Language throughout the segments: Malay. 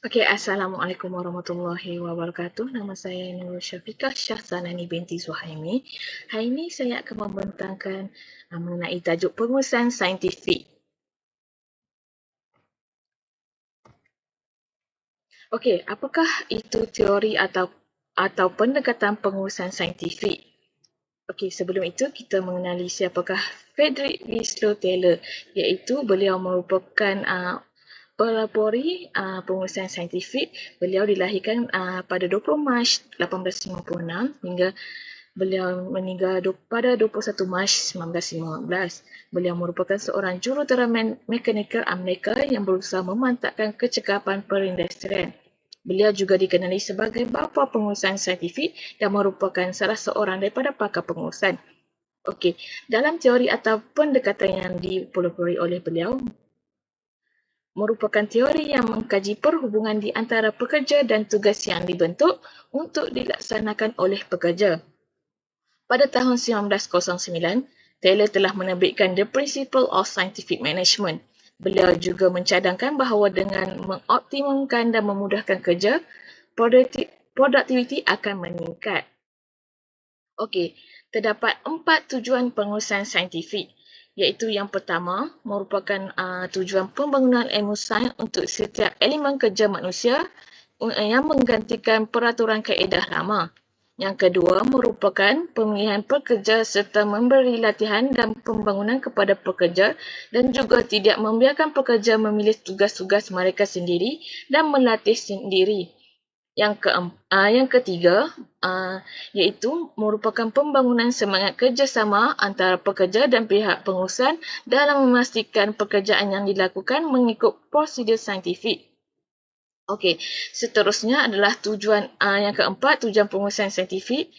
Okey, Assalamualaikum warahmatullahi wabarakatuh. Nama saya Nurul Syafiqah Syahsanani binti Zuhaimi. Hari ini saya akan membentangkan mengenai tajuk pengurusan saintifik. Okey, apakah itu teori atau pendekatan pengurusan saintifik? Okey, sebelum itu kita mengenali siapakah Frederick Winslow Taylor, iaitu beliau merupakan pelabori pengurusan saintifik. Beliau dilahirkan pada 20 Mac 1856 hingga beliau meninggal pada 21 Mac 1915. Beliau merupakan seorang jurutera mekanikal Amerika yang berusaha memantapkan kecekapan perindustrian. Beliau juga dikenali sebagai bapa pengurusan saintifik dan merupakan salah seorang daripada pakar pengurusan. Okey, dalam teori atau pendekatan yang dipelopori oleh beliau merupakan teori yang mengkaji perhubungan di antara pekerja dan tugas yang dibentuk untuk dilaksanakan oleh pekerja. Pada tahun 1909, Taylor telah menerbitkan The Principle of Scientific Management. Beliau juga mencadangkan bahawa dengan mengoptimumkan dan memudahkan kerja, produktiviti akan meningkat. Okey, terdapat 4 tujuan pengurusan saintifik, iaitu yang pertama merupakan tujuan pembangunan ilmu sains untuk setiap elemen kerja manusia yang menggantikan peraturan kaedah lama. Yang kedua merupakan pemilihan pekerja serta memberi latihan dan pembangunan kepada pekerja dan juga tidak membiarkan pekerja memilih tugas-tugas mereka sendiri dan melatih sendiri. Yang ketiga iaitu merupakan pembangunan semangat kerjasama antara pekerja dan pihak pengurusan dalam memastikan pekerjaan yang dilakukan mengikut prosedur saintifik. Okey, seterusnya adalah yang keempat, tujuan pengurusan saintifik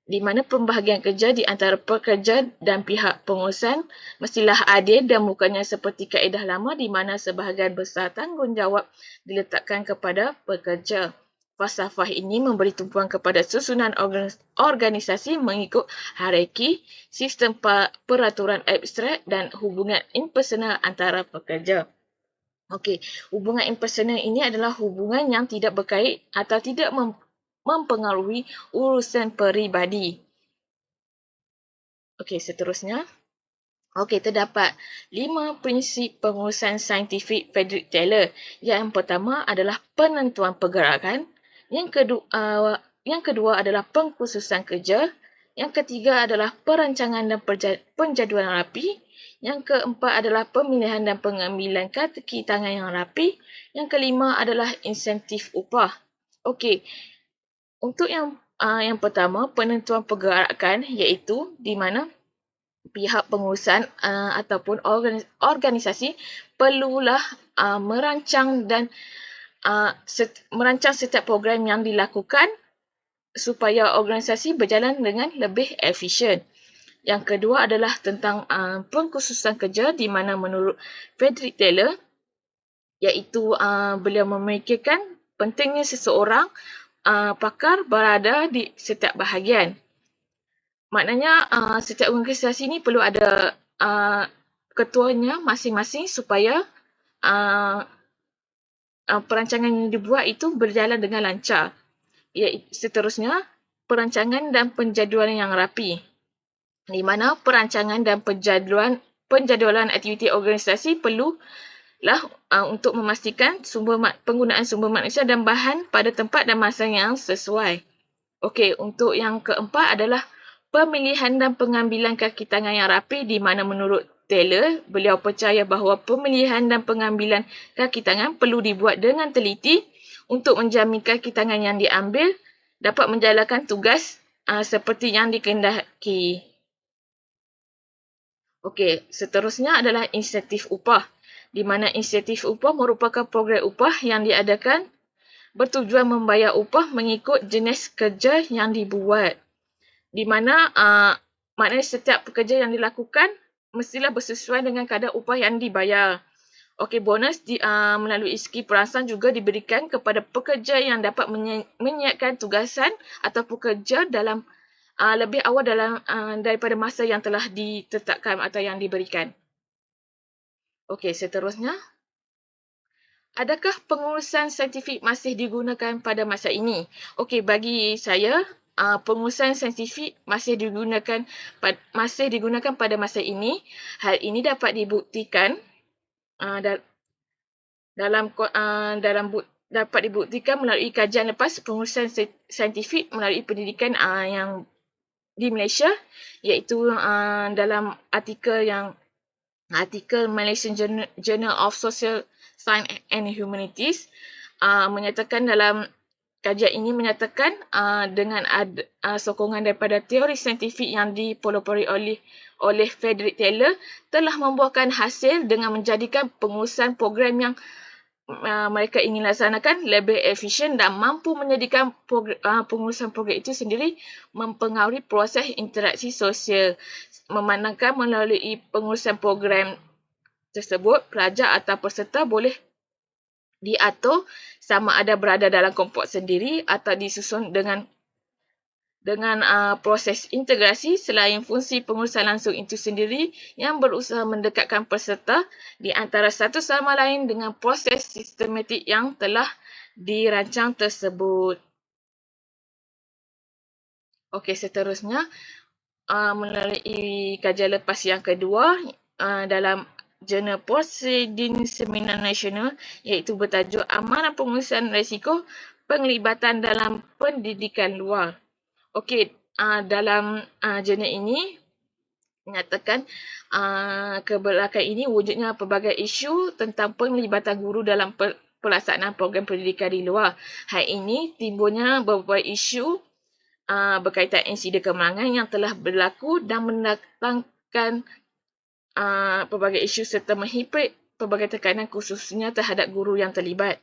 di mana pembahagian kerja di antara pekerja dan pihak pengurusan mestilah adil dan bukannya seperti kaedah lama di mana sebahagian besar tanggungjawab diletakkan kepada pekerja. Falsafah ini memberi tumpuan kepada susunan organisasi mengikut hierarki, sistem peraturan abstrak dan hubungan impersonal antara pekerja. Okey, hubungan impersonal ini adalah hubungan yang tidak berkait atau tidak mempengaruhi urusan peribadi. Okey, seterusnya. Okey, terdapat 5 prinsip pengurusan saintifik Frederick Taylor. Yang pertama adalah penentuan pergerakan. Yang kedua adalah pengkhususan kerja. Yang ketiga adalah perancangan dan penjadualan rapi. Yang keempat adalah pemilihan dan pengambilan kaki tangan yang rapi. Yang kelima adalah insentif upah. Okey, untuk yang pertama, penentuan pergerakan iaitu di mana pihak pengurusan ataupun organisasi perlulah merancang setiap program yang dilakukan supaya organisasi berjalan dengan lebih efisien. Yang kedua adalah tentang pengkhususan kerja di mana menurut Frederick Taylor iaitu beliau memikirkan pentingnya seseorang pakar berada di setiap bahagian. Maknanya setiap organisasi ini perlu ada ketuanya masing-masing supaya perancangan yang dibuat itu berjalan dengan lancar. Seterusnya, perancangan dan penjadualan yang rapi. Di mana perancangan dan penjadualan aktiviti organisasi perlulah untuk memastikan penggunaan sumber manusia dan bahan pada tempat dan masa yang sesuai. Okey, untuk yang keempat adalah pemilihan dan pengambilan kaki tangan yang rapi di mana menurut Taylor, beliau percaya bahawa pemilihan dan pengambilan kaki tangan perlu dibuat dengan teliti untuk menjamin kaki tangan yang diambil dapat menjalankan tugas seperti yang dikehendaki. Okey, seterusnya adalah insentif upah. Di mana insentif upah merupakan program upah yang diadakan bertujuan membayar upah mengikut jenis kerja yang dibuat. Di mana maknanya setiap pekerja yang dilakukan mestilah bersesuaian dengan kadar upah yang dibayar. Okey, bonus melalui skil perasan juga diberikan kepada pekerja yang dapat menyiapkan tugasan atau pekerja dalam lebih awal daripada masa yang telah ditetapkan atau yang diberikan. Okey, seterusnya. Adakah pengurusan saintifik masih digunakan pada masa ini? Okey, bagi saya, pengurusan saintifik masih digunakan pada masa ini. Hal ini dapat dibuktikan uh, da- dapat dibuktikan melalui kajian lepas pengurusan saintifik melalui pendidikan yang di Malaysia, iaitu dalam artikel Malaysian Journal of Social Science and Humanities menyatakan dalam kajian ini menyatakan dengan sokongan daripada teori saintifik yang dipelopori oleh Frederick Taylor telah membuahkan hasil dengan menjadikan pengurusan program yang mereka ingin laksanakan lebih efisien dan mampu menjadikan pengurusan program itu sendiri mempengaruhi proses interaksi sosial. Memandangkan melalui pengurusan program tersebut, pelajar atau peserta boleh diatur sama ada berada dalam kelompok sendiri atau disusun dengan proses integrasi selain fungsi pengurusan langsung itu sendiri yang berusaha mendekatkan peserta di antara satu sama lain dengan proses sistematik yang telah dirancang tersebut. Okey, seterusnya melalui kajian lepas yang kedua dalam Jurnal Proceedings Seminar Nasional iaitu bertajuk Amalan Pengurusan Risiko Penglibatan dalam Pendidikan Luar. Okey, dalam jurnal ini menyatakan kebelakang ini wujudnya pelbagai isu tentang penglibatan guru dalam pelaksanaan program pendidikan di luar. Hal ini timbulnya beberapa isu berkaitan insiden kemalangan yang telah berlaku dan mendatangkan pelbagai isu serta menghimpit pelbagai tekanan khususnya terhadap guru yang terlibat.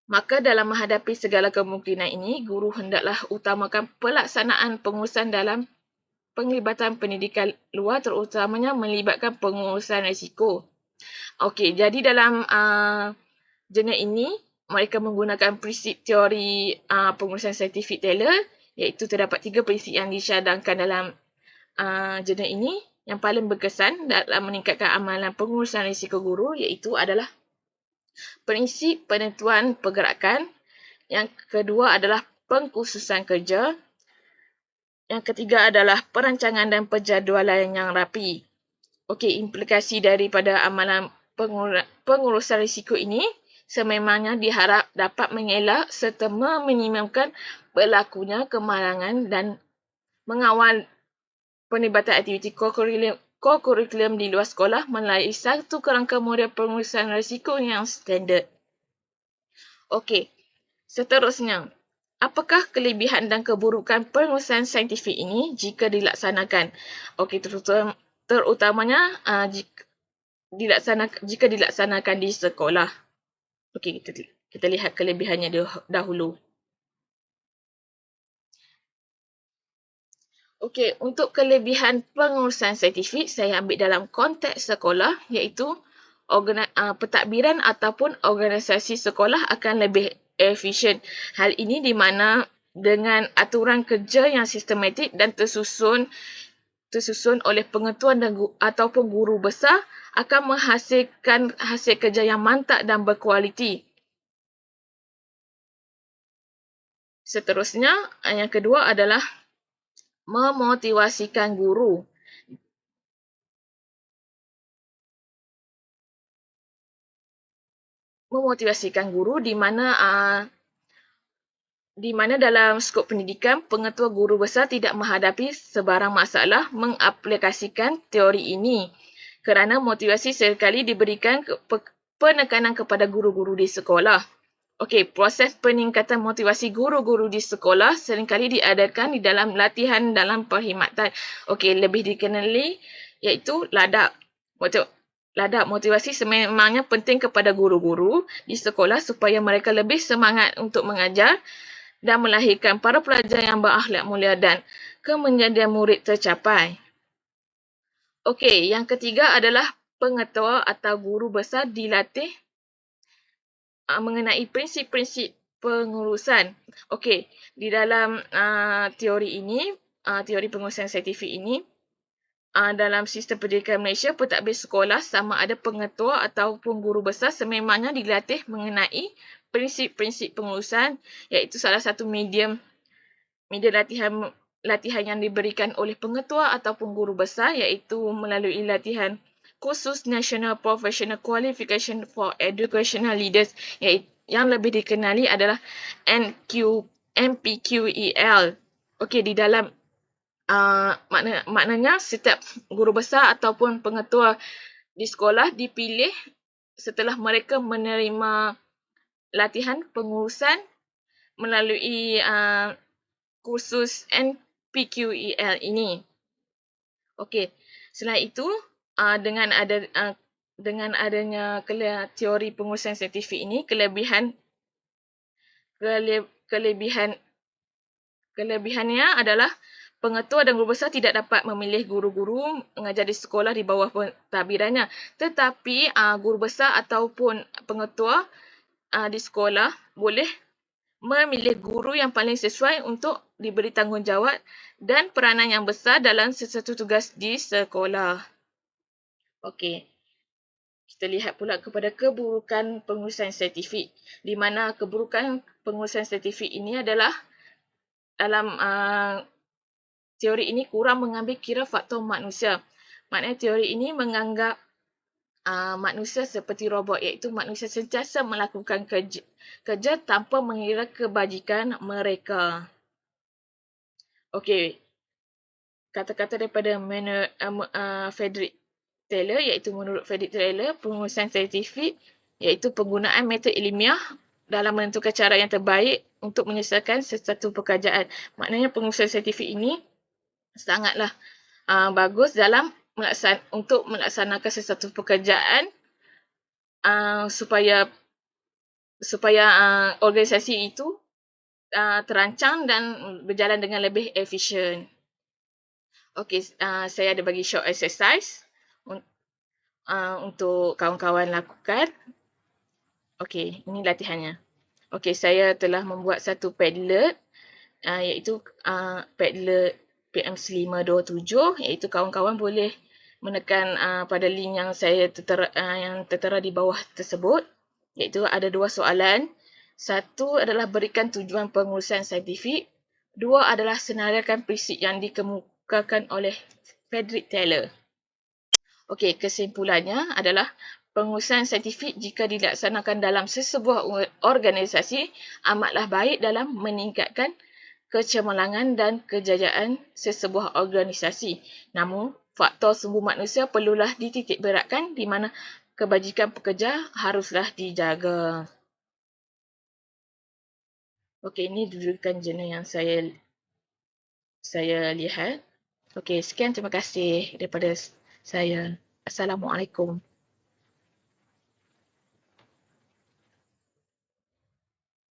Maka dalam menghadapi segala kemungkinan ini, guru hendaklah utamakan pelaksanaan pengurusan dalam penglibatan pendidikan luar terutamanya melibatkan pengurusan risiko. Okey, jadi dalam jurnal ini, mereka menggunakan prinsip teori pengurusan saintifik Taylor iaitu terdapat 3 prinsip yang disyadangkan dalam jurnal ini. Yang paling berkesan dalam meningkatkan amalan pengurusan risiko guru iaitu adalah prinsip penentuan pergerakan. Yang kedua adalah pengkhususan kerja. Yang ketiga adalah perancangan dan penjadualan yang rapi. Okey, implikasi daripada amalan pengurusan risiko ini sememangnya diharap dapat mengelak serta meminimumkan berlakunya kemalangan dan mengawal penlibatan aktiviti kokurikulum di luar sekolah melalui satu kerangka model pengurusan risiko yang standard. Okey, seterusnya, apakah kelebihan dan keburukan pengurusan saintifik ini jika dilaksanakan? Okey, terutamanya jika dilaksanakan di sekolah. Okey, kita lihat kelebihannya dahulu. Okey, untuk kelebihan pengurusan saintifik, saya ambil dalam konteks sekolah iaitu pentadbiran ataupun organisasi sekolah akan lebih efisien. Hal ini di mana dengan aturan kerja yang sistematik dan tersusun oleh pengetuan ataupun guru besar akan menghasilkan hasil kerja yang mantap dan berkualiti. Seterusnya, yang kedua adalah memotivasikan guru. Memotivasikan guru di mana dalam skop pendidikan, pengetua guru besar tidak menghadapi sebarang masalah mengaplikasikan teori ini. Kerana motivasi seringkali diberikan penekanan kepada guru-guru di sekolah. Okey, proses peningkatan motivasi guru-guru di sekolah seringkali diadakan di dalam latihan dalam perkhidmatan. Okey, lebih dikenali iaitu LADAP. LADAP motivasi sememangnya penting kepada guru-guru di sekolah supaya mereka lebih semangat untuk mengajar dan melahirkan para pelajar yang berakhlak mulia dan kemenjadian murid tercapai. Okey, yang ketiga adalah pengetua atau guru besar dilatih mengenai prinsip-prinsip pengurusan. Okey, di dalam teori ini, teori pengurusan saintifik ini, dalam sistem pendidikan Malaysia, pentadbir sekolah sama ada pengetua ataupun guru besar sememangnya dilatih mengenai prinsip-prinsip pengurusan, iaitu salah satu media latihan yang diberikan oleh pengetua ataupun guru besar, iaitu melalui latihan kursus National Professional Qualification for Educational Leaders, yang lebih dikenali adalah NPQEL. Okey, di dalam maknanya setiap guru besar ataupun pengetua di sekolah dipilih setelah mereka menerima latihan pengurusan melalui kursus NPQEL ini. Okey, selain itu dengan adanya teori pengurusan saintifik ini, kelebihannya adalah pengetua dan guru besar tidak dapat memilih guru-guru mengajar di sekolah di bawah pentadbirannya. Tetapi guru besar ataupun pengetua di sekolah boleh memilih guru yang paling sesuai untuk diberi tanggungjawab dan peranan yang besar dalam sesuatu tugas di sekolah. Okey, kita lihat pula kepada keburukan pengurusan saintifik, di mana keburukan pengurusan saintifik ini adalah dalam teori ini kurang mengambil kira faktor manusia. Maknanya teori ini menganggap manusia seperti robot, iaitu manusia sentiasa melakukan kerja tanpa mengira kebajikan mereka. Okey, kata-kata daripada Frederick Taylor, iaitu menurut Frederick Taylor, pengurusan saintifik iaitu penggunaan metod ilmiah dalam menentukan cara yang terbaik untuk menyelesaikan sesuatu pekerjaan. Maknanya pengurusan saintifik ini sangatlah bagus dalam untuk melaksanakan sesuatu pekerjaan supaya organisasi itu terancang dan berjalan dengan lebih efisien. Okey, saya ada bagi short exercise untuk kawan-kawan lakukan. Okey, ini latihannya. Okey, saya telah membuat satu Padlet, iaitu Padlet PM527, iaitu kawan-kawan boleh menekan pada link yang saya tertera di bawah tersebut, iaitu ada 2 soalan. Satu adalah berikan tujuan pengurusan saintifik. 2 adalah senaraikan prinsip yang dikemukakan oleh Frederick Taylor. Okey, kesimpulannya adalah pengurusan saintifik jika dilaksanakan dalam sesebuah organisasi amatlah baik dalam meningkatkan kecemerlangan dan kejayaan sesebuah organisasi. Namun, faktor sumber manusia perlulah dititik beratkan di mana kebajikan pekerja haruslah dijaga. Okey, ini rujukan jurnal yang saya lihat. Okey, sekian, terima kasih daripada saya. Assalamualaikum.